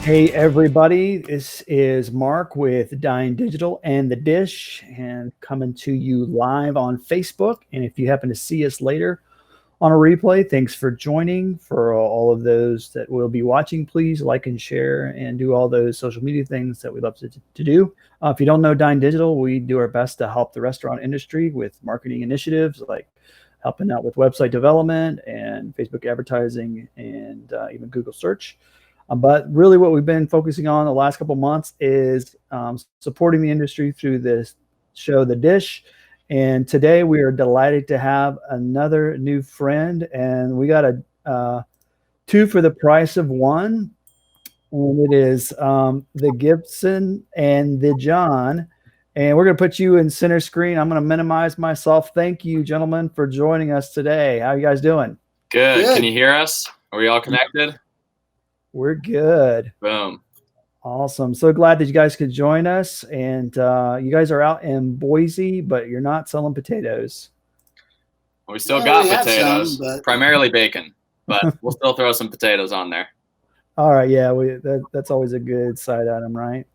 Hey everybody, this is Mark with Dine.digital and The Dish, and coming to you live on Facebook. And if you happen to see us later on a replay, thanks for joining. For all of those that will be watching, please like and share and do all those social media things that we love to do. If you don't know Dine.digital, we do our best to help the restaurant industry with marketing initiatives like helping out with website development and Facebook advertising and even Google search. But really what we've been focusing on the last couple months is supporting the industry through this show, The Dish. And today we are delighted to have another new friend, and we got a two for the price of one. And it is the Gibson and the John. And we're going to put you in center screen. I'm going to minimize myself. Thank you, gentlemen, for joining us today. How are you guys doing? Good. Can you hear us? Are we all connected? We're good. Boom. Awesome. So glad that you guys could join us. And you guys are out in Boise, but you're not selling potatoes. Well, we still got potatoes, primarily bacon, but we'll still throw some potatoes on there. All right. Yeah, that's always a good side item, right?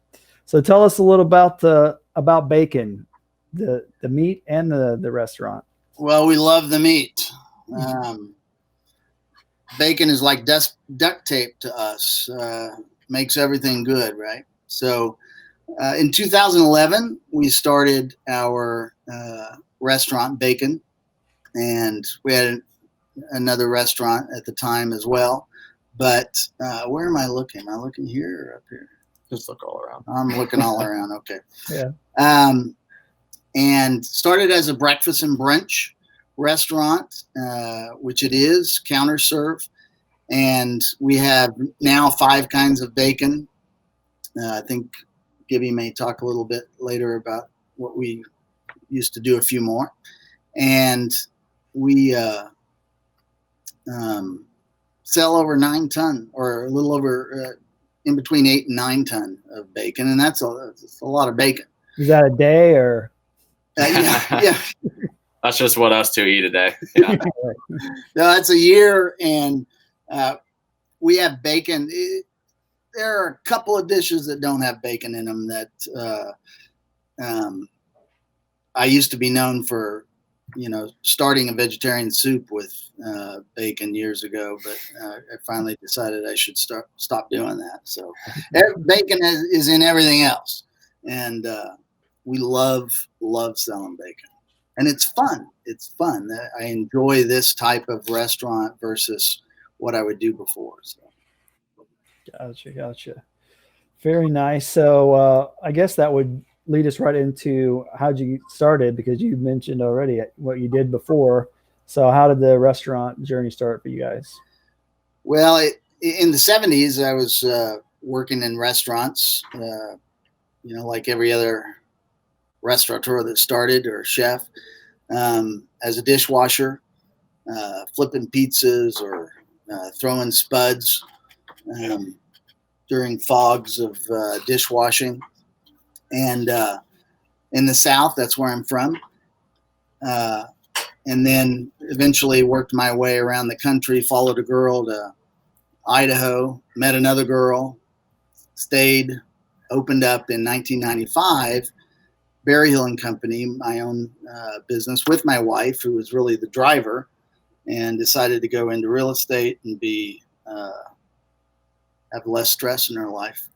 So tell us a little about bacon, the meat and the restaurant. Well, we love the meat. Bacon is like duct tape to us. Makes everything good, right? So in 2011, we started our restaurant, Bacon, and we had another restaurant at the time as well. But where am I looking? Am I looking here or up here? Just look all around. I'm looking all around. Okay. Yeah. And started as a breakfast and brunch restaurant, which it is, counter serve. And we have now 5 kinds of bacon. I think Gibby may talk a little bit later about what we used to do, a few more. And we sell over 9 ton, or a little over, in between 8 and 9 ton of bacon. And that's a lot of bacon. Is that a day or? Yeah. That's just what us two eat a day. Yeah. No, that's a year. And we have bacon. There are a couple of dishes that don't have bacon in them that I used to be known for, starting a vegetarian soup with bacon years ago, but I finally decided I should stop doing that. So bacon is in everything else. And we love selling bacon. And it's fun. It's fun. I enjoy this type of restaurant versus what I would do before. So. Gotcha. Very nice. So I guess that would lead us right into how'd you get started, because you mentioned already what you did before. So how did the restaurant journey start for you guys? Well, in the 70s, I was working in restaurants, like every other restaurateur that started, or chef, as a dishwasher, flipping pizzas or throwing spuds during fogs of dishwashing. And in the South, that's where I'm from. And then eventually worked my way around the country, followed a girl to Idaho, met another girl, stayed, opened up in 1995, Berryhill and Company, my own business with my wife, who was really the driver, and decided to go into real estate and have less stress in her life,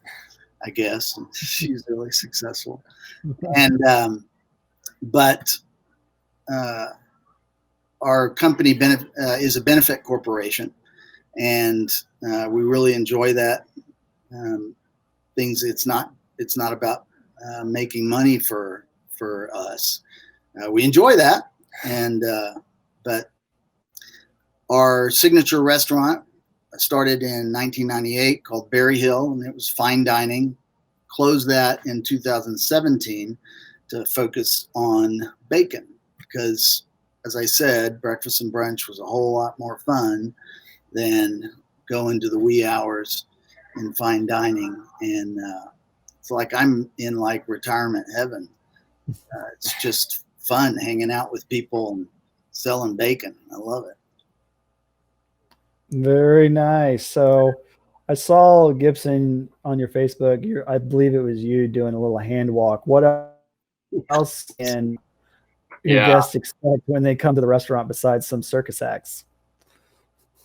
I guess. And she's really successful. And but our company is a benefit corporation, and we really enjoy that. It's not about making money for us. We enjoy that, and but our signature restaurant started in 1998 called Berryhill, and it was fine dining. Closed that in 2017 to focus on bacon, because, as I said, breakfast and brunch was a whole lot more fun than going to the wee hours in fine dining. And it's like I'm in like retirement heaven. It's just fun hanging out with people and selling bacon. I love it. Very nice. So I saw Gibson on your Facebook. I believe it was you doing a little hand walk. What else can your guests expect when they come to the restaurant besides some circus acts?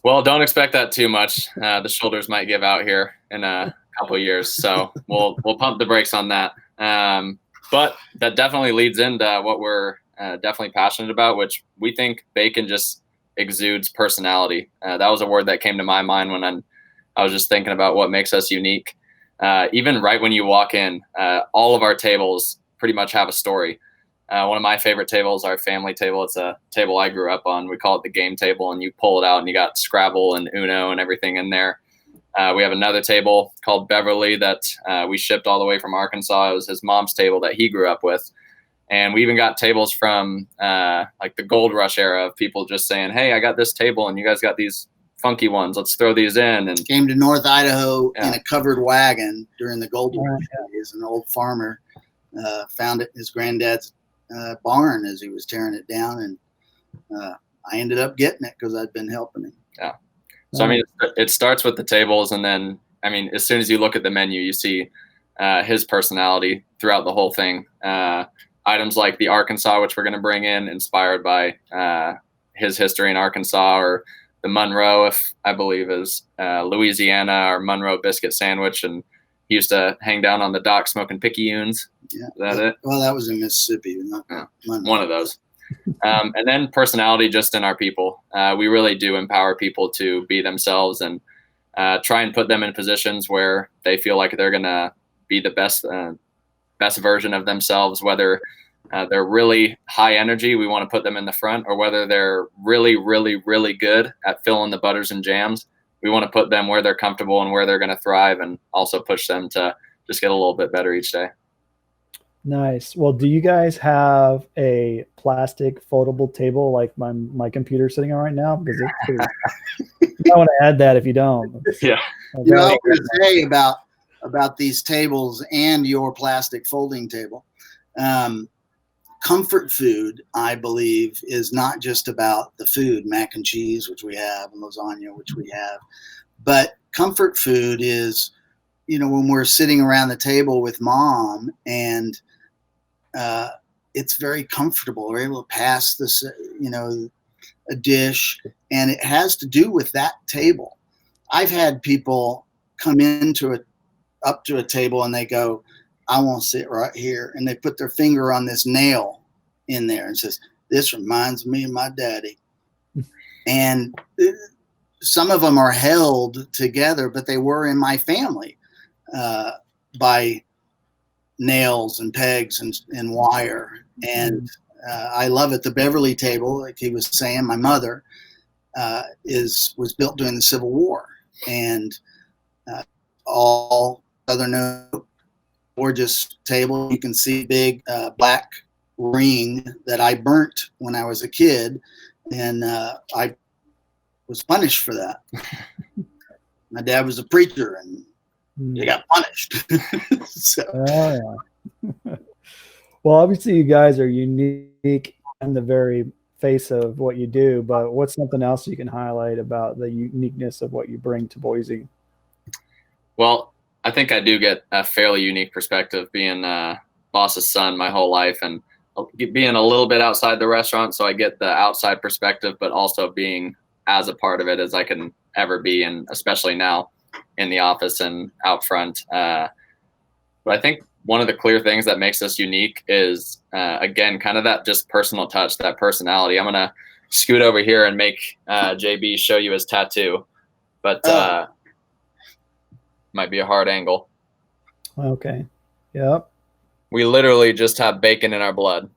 Well, don't expect that too much. The shoulders might give out here in a couple of years, so we'll pump the brakes on that. But that definitely leads into what we're definitely passionate about, which we think bacon just exudes personality. That was a word that came to my mind when I was just thinking about what makes us unique. Even right when you walk in, all of our tables pretty much have a story. One of my favorite tables, our family table, it's a table I grew up on. We call it the game table, and you pull it out and you got Scrabble and Uno and everything in there. We have another table called Beverly that we shipped all the way from Arkansas. It was his mom's table that he grew up with. And we even got tables from like the gold rush era of people just saying, hey, I got this table and you guys got these funky ones. Let's throw these in. And came to North Idaho in a covered wagon during the gold rush days. An old farmer found it in his granddad's barn as he was tearing it down. And I ended up getting it because I'd been helping him. Yeah. So, I mean, it starts with the tables. And then, I mean, as soon as you look at the menu, you see his personality throughout the whole thing. Items like the Arkansas, which we're going to bring in, inspired by his history in Arkansas, or the Monroe, if I believe is Louisiana, or Monroe biscuit sandwich. And he used to hang down on the dock smoking picayunes. Yeah. Is that it? Well, that was in Mississippi. Not one of those. And then personality just in our people. We really do empower people to be themselves and try and put them in positions where they feel like they're going to be the best version of themselves, whether they're really high energy, we want to put them in the front, or whether they're really, really, really good at filling the butters and jams, we want to put them where they're comfortable and where they're going to thrive, and also push them to just get a little bit better each day. Nice. Well, do you guys have a plastic foldable table like my computer sitting on right now? Because I want to add that if you don't. Yeah. You know, I was going to say about these tables and your plastic folding table. Comfort food, I believe, is not just about the food, mac and cheese, which we have, and lasagna, which we have, but comfort food is, you know, when we're sitting around the table with mom and it's very comfortable. We're able to pass this, you know, a dish, and it has to do with that table. I've had people come up to a table and they go, I want to sit right here. And they put their finger on this nail in there and says, this reminds me of my daddy. And some of them are held together, but they were in my family by nails and pegs and wire. And I love it. The Beverly table, like he was saying, my mother was built during the Civil War, and all Southern oak, gorgeous table. You can see big black ring that I burnt when I was a kid, and I was punished for that. My dad was a preacher, and he got punished. So. Well, obviously you guys are unique in the very face of what you do, but what's something else you can highlight about the uniqueness of what you bring to Boise? Well, I think I do get a fairly unique perspective being boss's son my whole life, and being a little bit outside the restaurant. So I get the outside perspective, but also being as a part of it as I can ever be. And especially now in the office and out front. But I think one of the clear things that makes us unique is, again, kind of that just personal touch, that personality. I'm going to scoot over here and make JB show you his tattoo, but might be a hard angle. Okay. Yep. We literally just have bacon in our blood.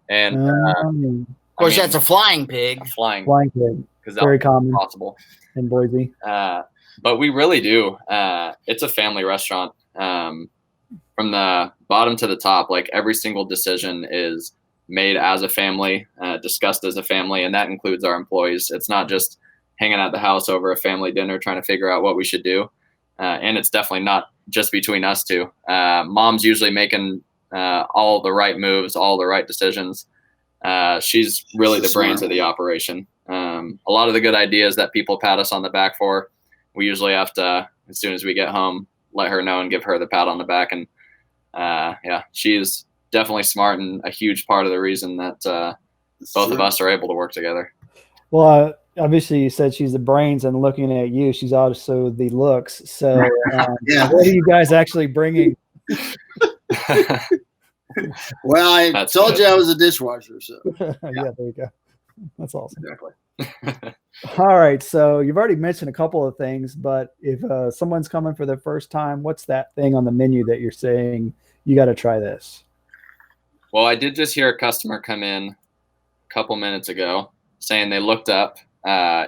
And of course, that's a flying pig. Flying pig. Very common possible in Boise. But we really do. It's a family restaurant. From the bottom to the top, like every single decision is made as a family, discussed as a family, and that includes our employees. It's not just hanging at the house over a family dinner trying to figure out what we should do. And it's definitely not just between us two. Mom's usually making all the right moves, all the right decisions. She's really the brains of the operation. A lot of the good ideas that people pat us on the back for, we usually have to, as soon as we get home, let her know and give her the pat on the back. And yeah, she's definitely smart and a huge part of the reason that both of us are able to work together. Well, obviously you said she's the brains, and looking at you, she's also the looks. So Yeah. what are you guys actually bringing? Well, I That's told good. you I was a dishwasher, so Yeah, there you go. That's awesome. Exactly. All right, so you've already mentioned a couple of things, but if someone's coming for the first time, what's that thing on the menu that you're saying you got to try this? Well, I did just hear a customer come in a couple minutes ago saying they looked up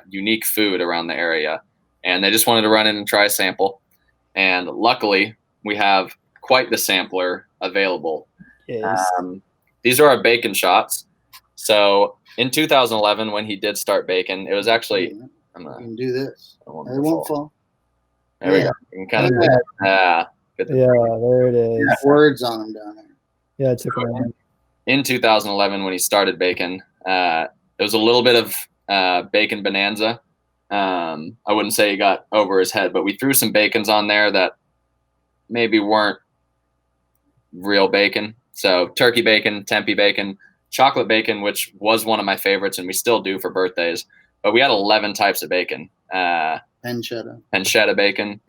unique food around the area, and they just wanted to run in and try a sample. And luckily, we have quite the sampler available. Yes. These are our bacon shots. So in 2011, when he did start bacon, it was actually, you can do this. I don't It want won't fall. There we Yeah. go. You can kind of, Yeah, there it is. Got words on them down there. Yeah, it took a minute. in 2011, when he started bacon, it was a little bit of bacon bonanza. I wouldn't say he got over his head, but we threw some bacons on there that maybe weren't real bacon. So turkey bacon, Tempe bacon, chocolate bacon, which was one of my favorites, and we still do for birthdays. But we had 11 types of bacon. Pancetta bacon,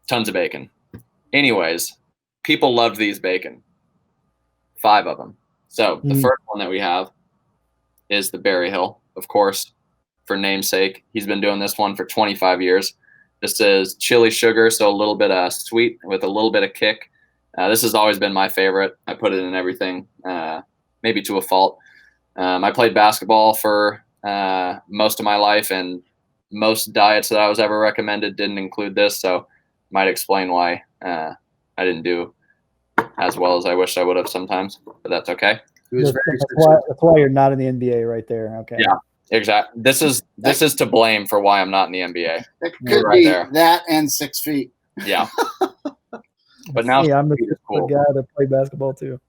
tons of bacon. Anyways, people loved these bacon. 5 of them. So the first one that we have is the Berryhill, of course, for namesake. He's been doing this one for 25 years. This is chili sugar, so a little bit of sweet with a little bit of kick. This has always been my favorite. I put it in everything, maybe to a fault. I played basketball for most of my life, and most diets that I was ever recommended didn't include this, so might explain why I didn't do as well as I wish I would have sometimes, but that's okay. That's why you're not in the NBA right there. Okay. Yeah, exactly. This is to blame for why I'm not in the NBA. It could right be there. that and 6 feet. Yeah. But now I'm the cool. guy that played basketball too.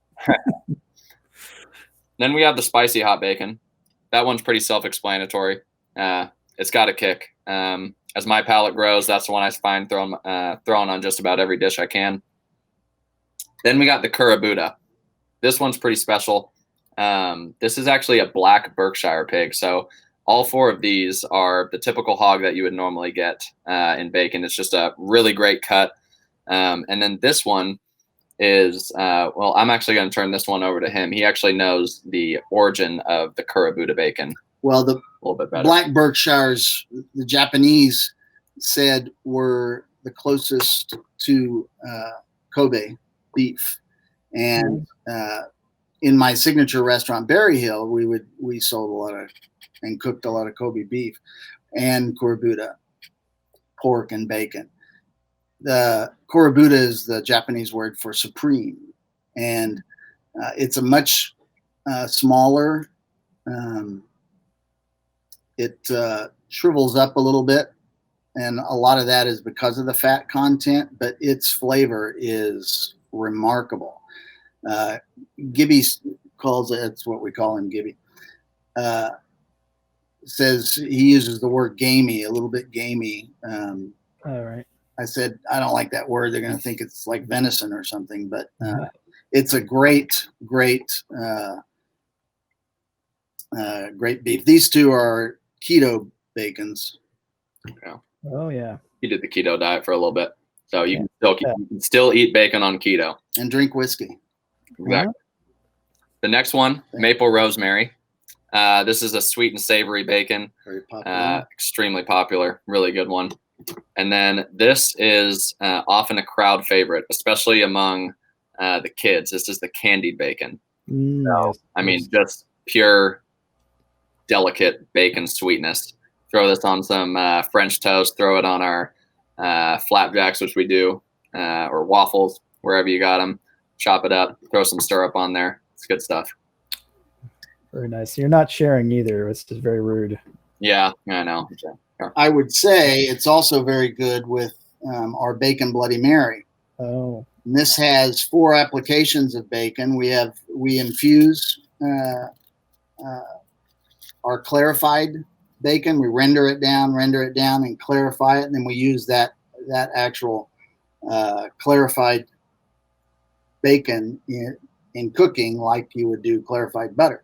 Then we have the spicy hot bacon. That one's pretty self-explanatory. It's got a kick. As my palate grows, that's the one I find throwing on just about every dish I can. Then we got the Kurabuta. This one's pretty special. This is actually a black Berkshire pig. So all 4 of these are the typical hog that you would normally get in bacon. It's just a really great cut. And then this one is, well, I'm actually going to turn this one over to him. He actually knows the origin of the Kurabuta bacon. Well, the a little bit better. Black Berkshires, the Japanese said, were the closest to Kobe beef. And in my signature restaurant, Berryhill, we sold a lot of and cooked a lot of Kobe beef and Kurabuta, pork and bacon. The Kurabuta is the Japanese word for supreme, and it's a much smaller. It shrivels up a little bit, and a lot of that is because of the fat content, but its flavor is remarkable. Gibby calls it, that's what we call him, Gibby. Says he uses the word gamey, a little bit gamey. All right. I said, I don't like that word. They're going to think it's like venison or something, but it's a great beef. These 2 are keto bacons. Yeah. Oh yeah. He did the keto diet for a little bit. So you can still eat bacon on keto. And drink whiskey. Exactly. The next one, maple rosemary. This is a sweet and savory bacon. Very popular. Extremely popular. Really good one. And then this is often a crowd favorite, especially among the kids. This is the candied bacon. So, I mean, just pure, delicate bacon sweetness. Throw this on some French toast. Throw it on our flapjacks, which we do, or waffles, wherever you got them. Chop it up. Throw some syrup on there. It's good stuff. Very nice. You're not sharing either. It's just very rude. Yeah, I know. I would say it's also very good with our bacon Bloody Mary. Oh. And this has 4 applications of bacon. We infuse our clarified bacon, we render it down, and clarify it, and then we use that actual clarified bacon in cooking, like you would do clarified butter.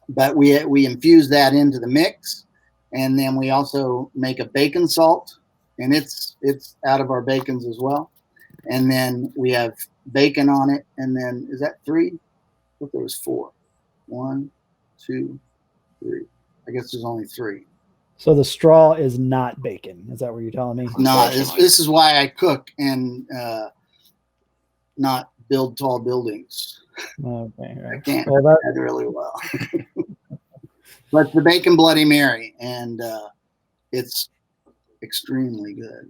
But we infuse that into the mix, and then we also make a bacon salt, and it's out of our bacons as well. And then we have bacon on it, and then is that 3? I thought there was 4. 1, 2, 3. I guess there's only 3. So the straw is not bacon. Is that what you're telling me? No, this is why I cook and not build tall buildings. Okay, right. I can't Well, do that really well. But the bacon Bloody Mary, and it's extremely good.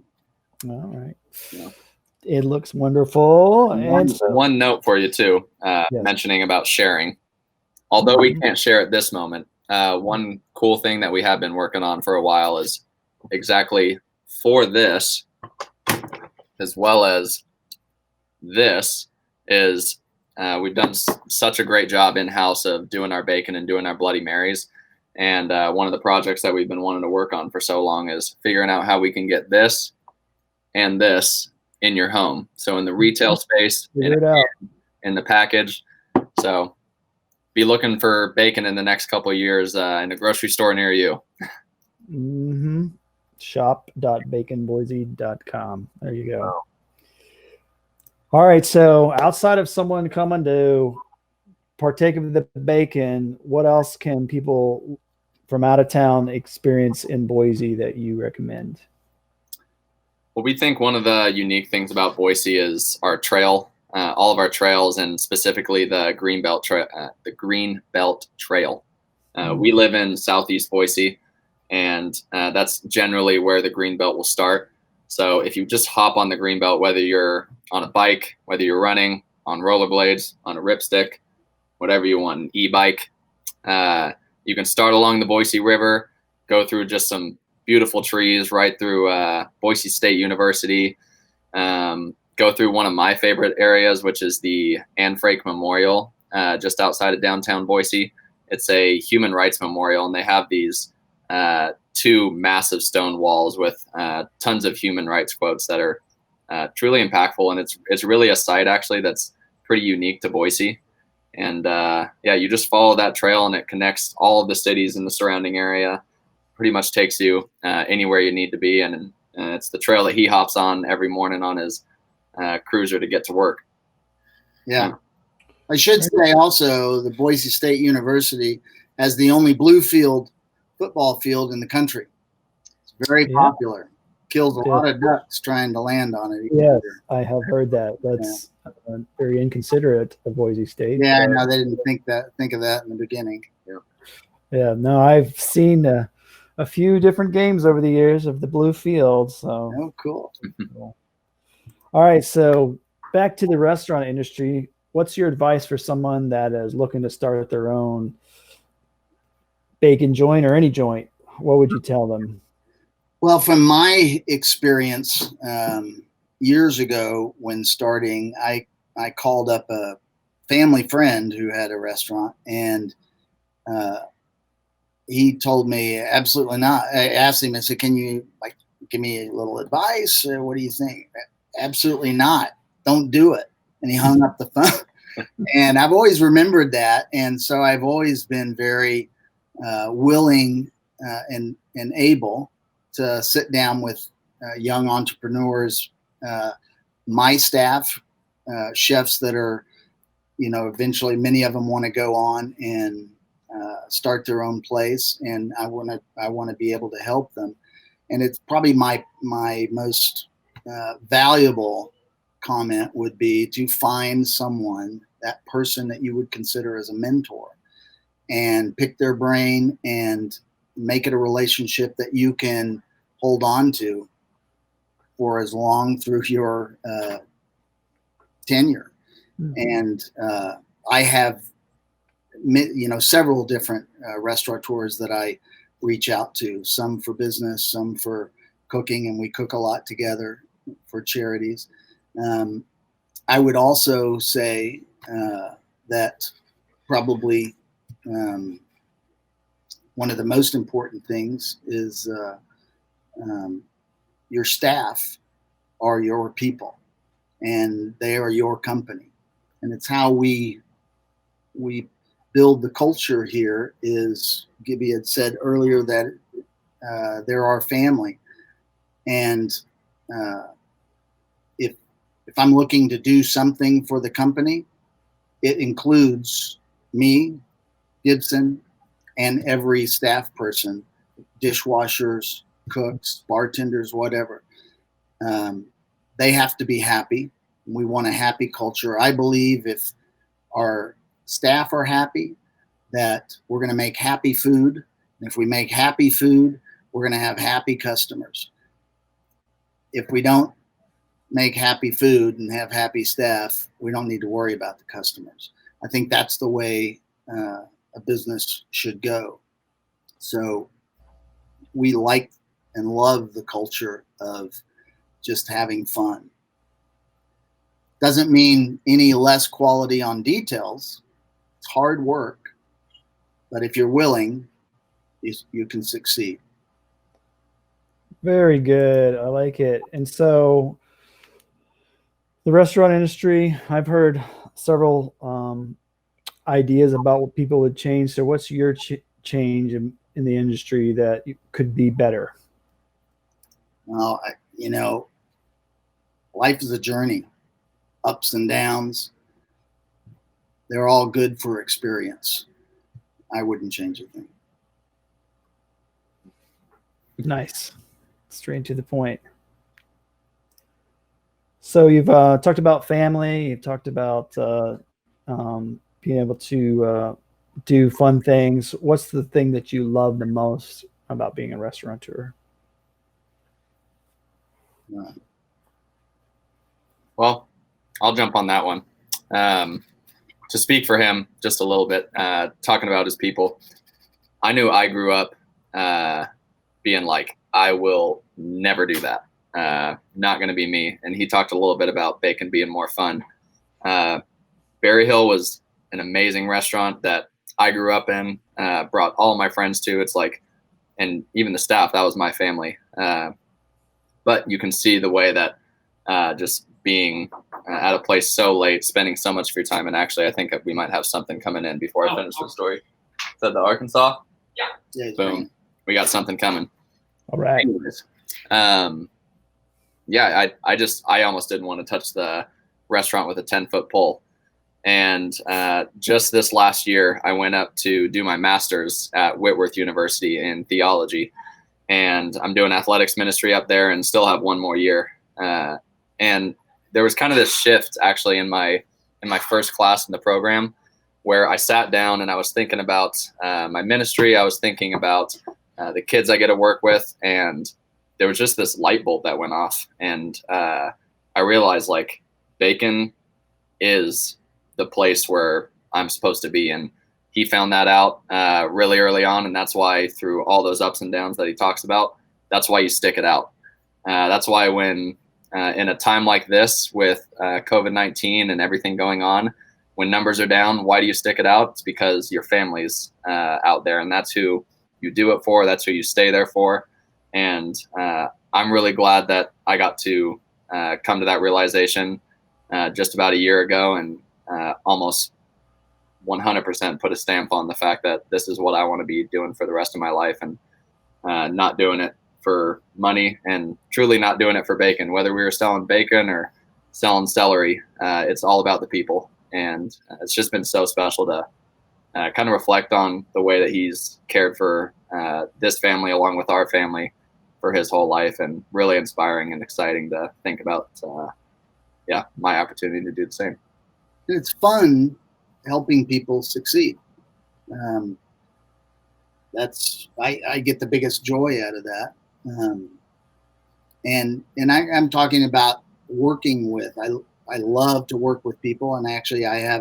All right. Yeah. It looks wonderful. And one note for you too, yes. mentioning about sharing. Although we can't share at this moment, one cool thing that we have been working on for a while is exactly for this, as well as this, is we've done such a great job in-house of doing our bacon and doing our Bloody Marys. And one of the projects that we've been wanting to work on for so long is figuring out how we can get this and this in your home. So in the retail space, in the package. So be looking for bacon in the next couple of years in a grocery store near you. Mm-hmm. Shop.baconboise.com. There you go. Wow. All right. So outside of someone coming to partake of the bacon, what else can people from out of town experience in Boise that you recommend? Well, we think one of the unique things about Boise is our trail, all of our trails, and specifically the Greenbelt Trail. We live in Southeast Boise, and that's generally where the Greenbelt will start. So if you just hop on the Greenbelt, whether you're on a bike, whether you're running, on rollerblades, on a ripstick, whatever you want, an e-bike, you can start along the Boise River, go through just some beautiful trees right through Boise State University, go through one of my favorite areas, which is the Anne Frank Memorial, just outside of downtown Boise. It's a human rights memorial, and they have these 2 massive stone walls with tons of human rights quotes that are truly impactful. And it's really a site actually that's pretty unique to Boise. And yeah, you just follow that trail, and it connects all of the cities in the surrounding area. Pretty much takes you anywhere you need to be, and it's the trail that he hops on every morning on his cruiser to get to work. Yeah. I should say also the Boise State University has the only blue field football field in the country. It's very popular. Kills a lot of ducks trying to land on it. Yes, I have heard that. That's very inconsiderate of Boise State. Yeah, no, they didn't think of that in the beginning. Yeah. Yeah, no, I've seen a few different games over the years of the blue field. So cool. All right, so back to the restaurant industry. What's your advice for someone that is looking to start their own bacon joint or any joint? What would you tell them? Well, from my experience, years ago when starting, I called up a family friend who had a restaurant, and he told me absolutely not. I asked him, I said, can you give me a little advice? What do you think? Absolutely not. Don't do it. And he hung up the phone. And I've always remembered that. And so I've always been very willing and able to sit down with young entrepreneurs, my staff, chefs that are, eventually many of them want to go on and start their own place, and I want to be able to help them. And it's probably my most valuable comment would be to find someone, that person that you would consider as a mentor, and pick their brain and make it a relationship that you can hold on to for as long through your tenure. And I have several different restaurateurs that I reach out to, some for business, some for cooking, and we cook a lot together for charities. I would also say that probably one of the most important things is your staff are your people, and they are your company. And it's how we build the culture here. Is Gibby had said earlier that they're our family, and if I'm looking to do something for the company, it includes me, Gibson, and every staff person, dishwashers, cooks, bartenders, whatever. They have to be happy. We want a happy culture. I believe if our staff are happy, that we're going to make happy food. And if we make happy food, we're going to have happy customers. If we don't make happy food and have happy staff, we don't need to worry about the customers. I think that's the way a business should go. So we like and love the culture of just having fun. Doesn't mean any less quality on details. It's hard work, but if you're willing, you can succeed. Very good. I like it. And so the restaurant industry, I've heard several ideas about what people would change. So what's your change in the industry that could be better? Well, life is a journey, ups and downs. They're all good for experience. I wouldn't change a thing. Nice. Straight to the point. So you've talked about family. You've talked about being able to do fun things. What's the thing that you love the most about being a restaurateur? Well, I'll jump on that one. To speak for him just a little bit, talking about his people, I knew I grew up being like, I will never do that. Not going to be me. And he talked a little bit about bacon being more fun. Berryhill was an amazing restaurant that I grew up in, brought all my friends to. It's like, and even the staff, that was my family. But you can see the way that just being at a place so late, spending so much of your time. And actually, I think we might have something coming in before I finish the story. Is that the Arkansas? Yeah. Boom. We got something coming. All right. Anyways, yeah, I almost didn't want to touch the restaurant with a 10-foot pole. And just this last year, I went up to do my master's at Whitworth University in theology. And I'm doing athletics ministry up there and still have one more year. And there was kind of this shift actually in my first class in the program where I sat down and I was thinking about my ministry. I was thinking about the kids I get to work with. And there was just this light bulb that went off. And I realized like bacon is the place where I'm supposed to be. And he found that out really early on. And that's why through all those ups and downs that he talks about, that's why you stick it out. That's why when in a time like this with COVID-19 and everything going on, when numbers are down, why do you stick it out? It's because your family's out there and that's who you do it for. That's who you stay there for. And I'm really glad that I got to come to that realization just about a year ago and almost 100% put a stamp on the fact that this is what I want to be doing for the rest of my life and not doing it for money and truly not doing it for bacon. Whether we were selling bacon or selling celery, it's all about the people. And it's just been so special to kind of reflect on the way that he's cared for this family along with our family for his whole life, and really inspiring and exciting to think about my opportunity to do the same. It's fun helping people succeed. I get the biggest joy out of that. And I'm talking about working with. I love to work with people, and actually I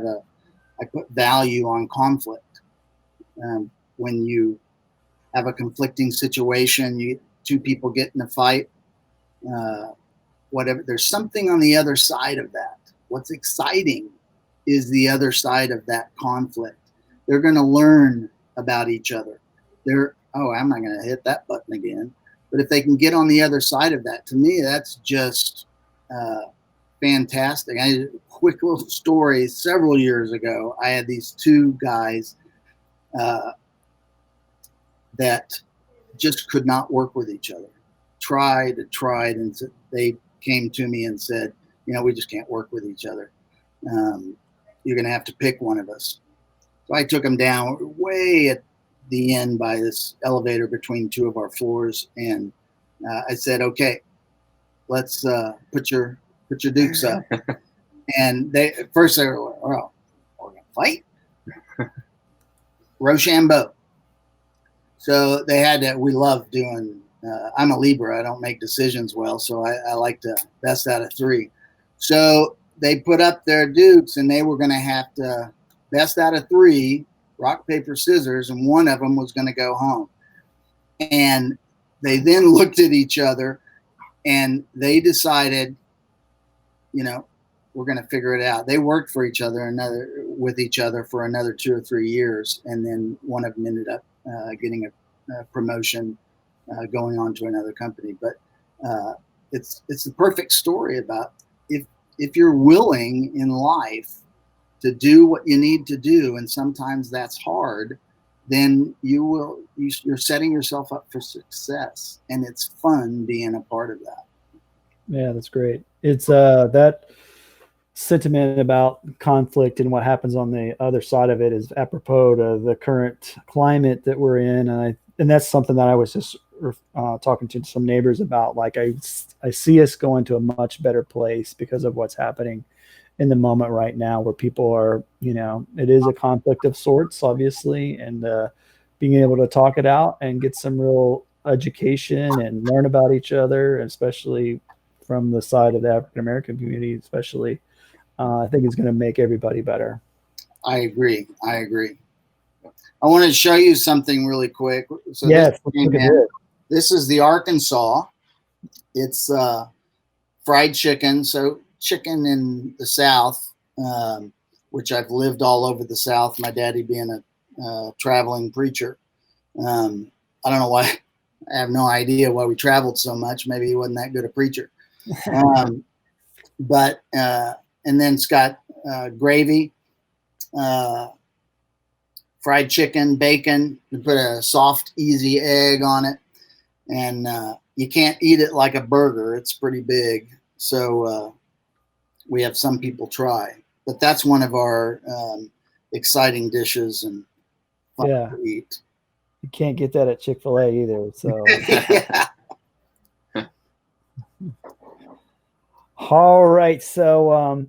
put value on conflict. When you have a conflicting situation, two people get in a fight, whatever, there's something on the other side of that. What's exciting is the other side of that conflict. They're going to learn about each other. they're, oh, I'm not going to hit that button again. But if they can get on the other side of that, to me, that's just fantastic. Quick little story. Several years ago, I had these two guys that just could not work with each other. Tried, and they came to me and said, we just can't work with each other. You're going to have to pick one of us. So I took them down way at the end by this elevator between two of our floors, and I said, "Okay, let's put your dukes up." And they at first they were like, "Oh, we're gonna fight?" Rochambeau. So they had to. We love doing. I'm a Libra. I don't make decisions well, so I like to best out of three. So they put up their dukes, and they were going to have to best out of three, rock, paper, scissors, and one of them was going to go home. And they then looked at each other, and they decided, we're going to figure it out. They worked for each other with each other for another 2 or 3 years, and then one of them ended up getting a promotion, going on to another company. But it's the perfect story about if you're willing in life to do what you need to do, and sometimes that's hard, then you're setting yourself up for success, and it's fun being a part of that. Yeah, that's great. It's that sentiment about conflict and what happens on the other side of it is apropos to the current climate that we're in, and that's something that I was just talking to some neighbors about. Like I see us going to a much better place because of what's happening in the moment right now, where people are, it is a conflict of sorts, obviously, and being able to talk it out and get some real education and learn about each other, especially from the side of the African American community, especially, I think is going to make everybody better. I agree. I want to show you something really quick. So yes, this is the Arkansas. It's fried chicken. So chicken in the South, which I've lived all over the South, my daddy being a traveling preacher. I don't know why. I have no idea why we traveled so much. Maybe he wasn't that good a preacher. But and then it's got gravy, fried chicken, bacon. You put a soft, easy egg on it, and you can't eat it like a burger. It's pretty big. So we have some people try, but that's one of our exciting dishes and fun to eat. You can't get that at Chick-fil-A either. So yeah. All right. So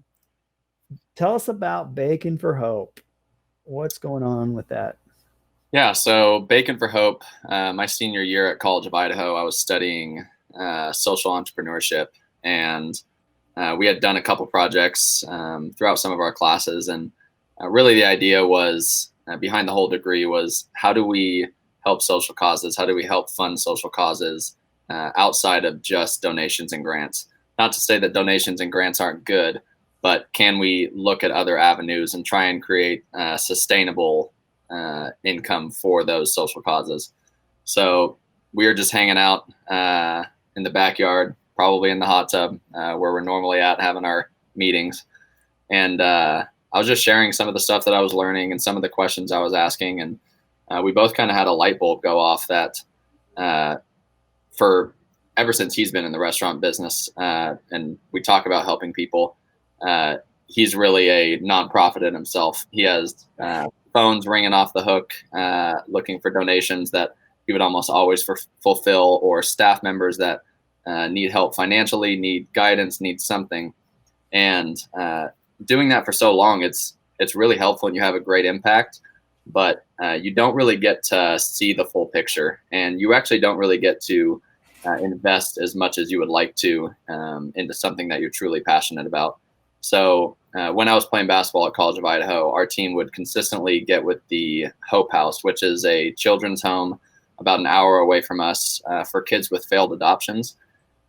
tell us about Bacon for Hope. What's going on with that? Yeah. So Bacon for Hope, my senior year at College of Idaho, I was studying social entrepreneurship, and we had done a couple projects throughout some of our classes. And really the idea was behind the whole degree was, how do we help social causes? How do we help fund social causes outside of just donations and grants? Not to say that donations and grants aren't good, but can we look at other avenues and try and create sustainable income for those social causes? So we were just hanging out in the backyard, probably in the hot tub where we're normally at having our meetings. And I was just sharing some of the stuff that I was learning and some of the questions I was asking. And we both kind of had a light bulb go off that for ever since he's been in the restaurant business, and we talk about helping people, he's really a nonprofit in himself. He has phones ringing off the hook, looking for donations that he would almost always fulfill, or staff members that need help financially, need guidance, need something. And doing that for so long, it's really helpful and you have a great impact, but you don't really get to see the full picture, and you actually don't really get to invest as much as you would like to into something that you're truly passionate about. So when I was playing basketball at College of Idaho, our team would consistently get with the Hope House, which is a children's home about an hour away from us for kids with failed adoptions.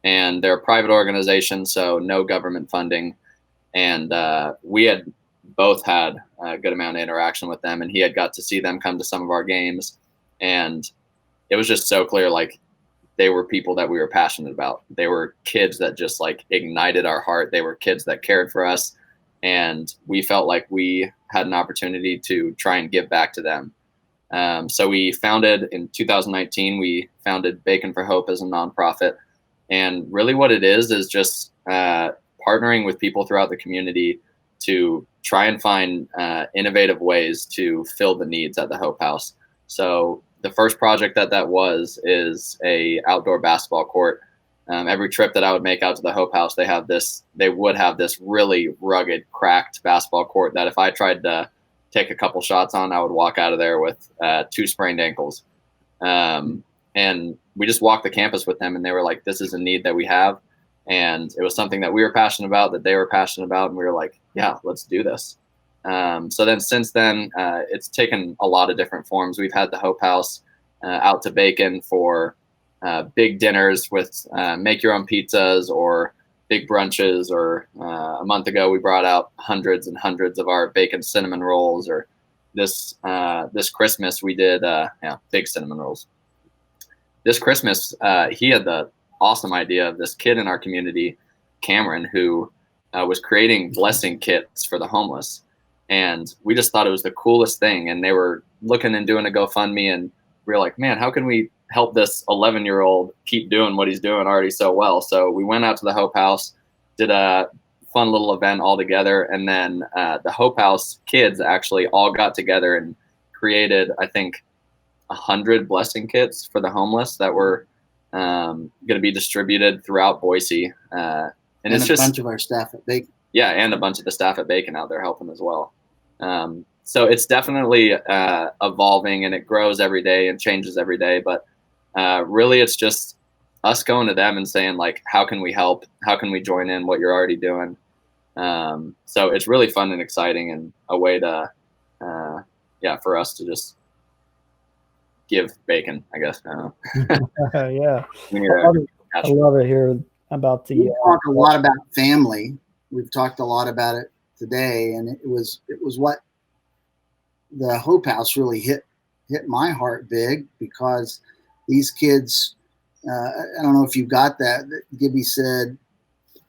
And they're a private organization, so no government funding. And we had both had a good amount of interaction with them, and he had got to see them come to some of our games. And it was just so clear, like, they were people that we were passionate about. They were kids that just like ignited our heart. They were kids that cared for us. And we felt like we had an opportunity to try and give back to them. So we founded in 2019, we founded Bacon for Hope as a nonprofit. And really what it is just partnering with people throughout the community to try and find innovative ways to fill the needs at the Hope House. So the first project that was is a outdoor basketball court. Every trip that I would make out to the Hope House, they would have this really rugged, cracked basketball court that if I tried to take a couple shots on, I would walk out of there with 2 sprained ankles. And we just walked the campus with them, and they were like, this is a need that we have. And it was something that we were passionate about, that they were passionate about. And we were like, yeah, let's do this. So then since then, it's taken a lot of different forms. We've had the Hope House out to Bacon for big dinners with make your own pizzas or big brunches, or a month ago we brought out hundreds and hundreds of our bacon cinnamon rolls, or this Christmas we did big cinnamon rolls. This Christmas he had the awesome idea of this kid in our community, Cameron, who was creating blessing kits for the homeless. And we just thought it was the coolest thing. And they were looking and doing a GoFundMe, and we were like, man, how can we help this 11-year-old keep doing what he's doing already so well? So we went out to the Hope House, did a fun little event all together. And then the Hope House kids actually all got together and created, I think, 100 blessing kits for the homeless that were going to be distributed throughout Boise. And it's just a bunch of our staff at Bacon. Yeah, and a bunch of the staff at Bacon out there helping as well. So it's definitely evolving, and it grows every day and changes every day. But really, it's just us going to them and saying, like, how can we help? How can we join in what you're already doing? So it's really fun and exciting, and a way to, for us to just give bacon, I guess. Yeah. I love it here about the. We talk a lot about family. We've talked a lot about it today, and it was what the Hope House really hit my heart big, because these kids, I don't know if you got that Gibby said,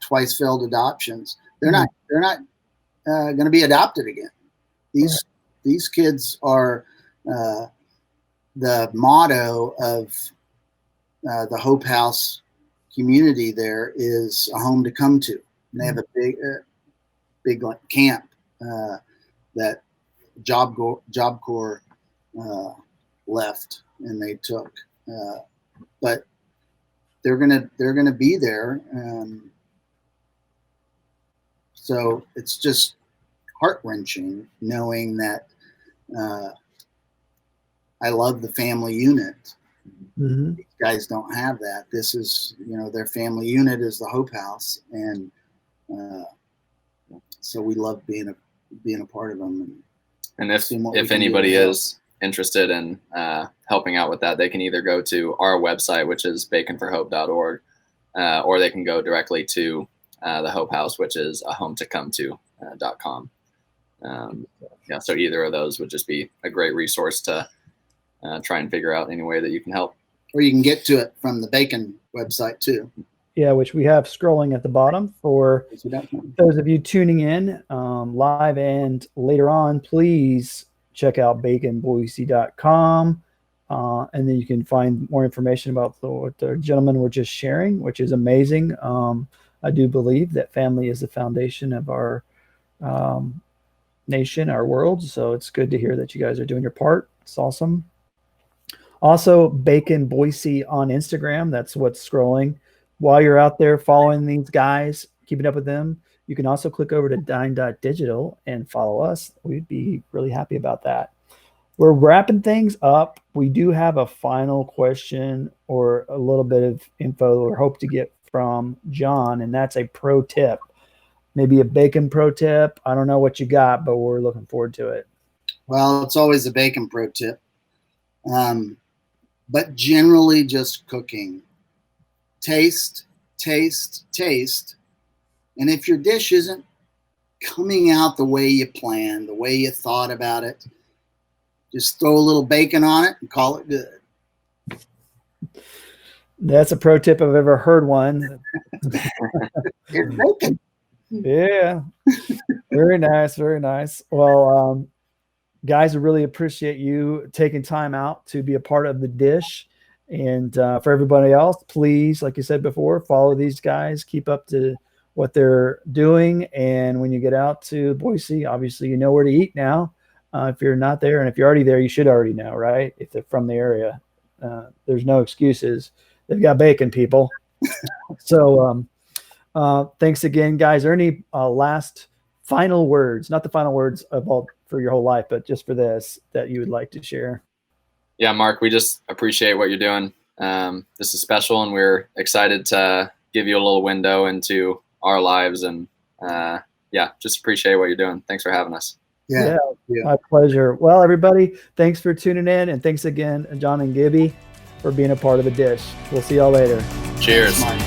twice failed adoptions. They're not going to be adopted again. These kids are the motto of the Hope House community. There is a home to come to. And they have a big like camp that Job Corps left and they took, but they're gonna be there. So it's just heart-wrenching knowing that I love the family unit. Mm-hmm. These guys don't have that. This is, their family unit is the Hope House, and so we love being a part of them. And if anybody is interested in helping out with that, they can either go to our website, which is baconforhope.org, or they can go directly to the Hope House, which is ahometocomto.com. So either of those would just be a great resource to try and figure out any way that you can help. Or you can get to it from the Bacon website too. Yeah, which we have scrolling at the bottom for those of you tuning in live and later on. Please check out baconboise.com, and then you can find more information about what the gentlemen were just sharing, which is amazing. I do believe that family is the foundation of our nation, our world. So it's good to hear that you guys are doing your part. It's awesome. Also, Bacon Boise on Instagram. That's what's scrolling. While you're out there following these guys, keeping up with them, you can also click over to dine.digital and follow us. We'd be really happy about that. We're wrapping things up. We do have a final question or a little bit of info or hope to get from John, and that's a pro tip. Maybe a bacon pro tip. I don't know what you got, but we're looking forward to it. Well, it's always a bacon pro tip. But generally just cooking. Taste. And if your dish isn't coming out the way you planned, the way you thought about it, Just throw a little bacon on it and call it good. That's a pro tip if I've ever heard one. It's bacon. Yeah. Very nice. Very nice. Well, guys, I really appreciate you taking time out to be a part of the dish. And for everybody else, please, like you said before, follow these guys, keep up to what they're doing. And when you get out to Boise, obviously, you know where to eat now. If you're not there, and if you're already there, you should already know, right? If they're from the area, there's no excuses. They've got bacon, people. So thanks again, guys. Are there any last final words, not the final words of all for your whole life, but just for this, that you would like to share? Yeah, Mark, we just appreciate what you're doing. This is special, and we're excited to give you a little window into our lives. And yeah, just appreciate what you're doing. Thanks for having us. Yeah. My pleasure. Well, everybody, thanks for tuning in. And thanks again, John and Gibby, for being a part of the dish. We'll see y'all later. Cheers. Smart.